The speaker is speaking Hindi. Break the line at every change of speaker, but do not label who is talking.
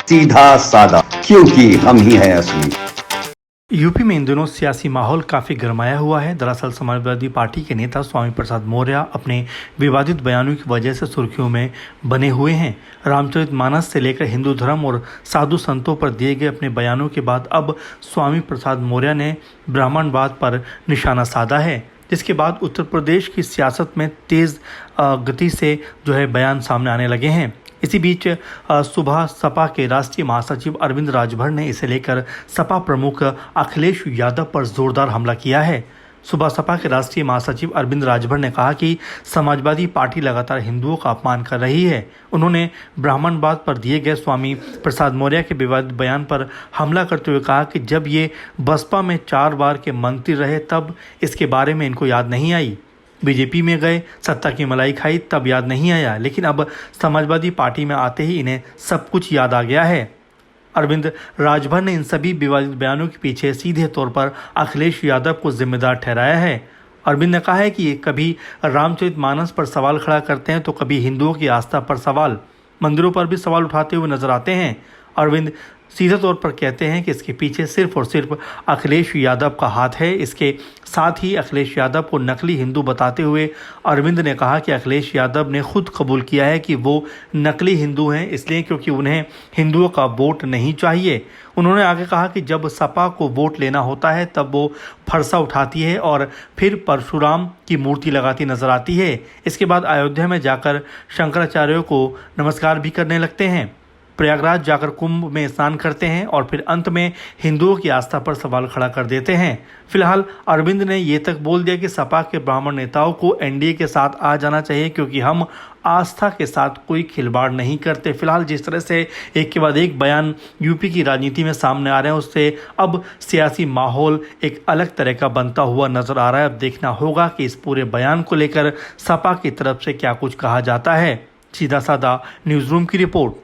सीधा सादा, क्योंकि हम ही हैं असली।
यूपी में इन दिनों सियासी माहौल काफी गरमाया हुआ है। दरअसल समाजवादी पार्टी के नेता स्वामी प्रसाद मौर्य अपने विवादित बयानों की वजह से सुर्खियों में बने हुए हैं। रामचरितमानस से लेकर हिंदू धर्म और साधु संतों पर दिए गए अपने बयानों के बाद अब स्वामी प्रसाद मौर्य ने ब्राह्मणवाद पर निशाना साधा है, जिसके बाद उत्तर प्रदेश की सियासत में तेज गति से बयान सामने आने लगे हैं। इसी बीच सुबह सपा के राष्ट्रीय महासचिव अरविंद राजभर ने इसे लेकर सपा प्रमुख अखिलेश यादव पर जोरदार हमला किया है। सुबह सपा के राष्ट्रीय महासचिव अरविंद राजभर ने कहा कि समाजवादी पार्टी लगातार हिंदुओं का अपमान कर रही है। उन्होंने ब्राह्मणवाद पर दिए गए स्वामी प्रसाद मौर्य के विवादित बयान पर हमला करते हुए कहा कि जब ये बसपा में 4 बार के मंत्री रहे तब इसके बारे में इनको याद नहीं आई। बीजेपी में गए, सत्ता की मलाई खाई, तब याद नहीं आया, लेकिन अब समाजवादी पार्टी में आते ही इन्हें सब कुछ याद आ गया है। अरविंद राजभर ने इन सभी विवादित बयानों के पीछे सीधे तौर पर अखिलेश यादव को जिम्मेदार ठहराया है। अरविंद ने कहा है कि ये कभी रामचरितमानस पर सवाल खड़ा करते हैं तो कभी हिंदुओं की आस्था पर सवाल, मंदिरों पर भी सवाल उठाते हुए नजर आते हैं। अरविंद सीधे तौर पर कहते हैं कि इसके पीछे सिर्फ और सिर्फ अखिलेश यादव का हाथ है। इसके साथ ही अखिलेश यादव को नकली हिंदू बताते हुए अरविंद ने कहा कि अखिलेश यादव ने खुद कबूल किया है कि वो नकली हिंदू हैं, इसलिए क्योंकि उन्हें हिंदुओं का वोट नहीं चाहिए। उन्होंने आगे कहा कि जब सपा को वोट लेना होता है तब वो फरसा उठाती है और फिर परशुराम की मूर्ति लगाती नजर आती है। इसके बाद अयोध्या में जाकर शंकराचार्यों को नमस्कार भी करने लगते हैं, प्रयागराज जाकर कुंभ में स्नान करते हैं और फिर अंत में हिंदुओं की आस्था पर सवाल खड़ा कर देते हैं। फिलहाल अरविंद ने ये तक बोल दिया कि सपा के ब्राह्मण नेताओं को एनडीए के साथ आ जाना चाहिए, क्योंकि हम आस्था के साथ कोई खिलवाड़ नहीं करते। फिलहाल जिस तरह से एक के बाद एक बयान यूपी की राजनीति में सामने आ रहे हैं, उससे अब सियासी माहौल एक अलग तरह का बनता हुआ नजर आ रहा है। अब देखना होगा कि इस पूरे बयान को लेकर सपा की तरफ से क्या कुछ कहा जाता है। सीधा साधा न्यूज़ रूम की रिपोर्ट।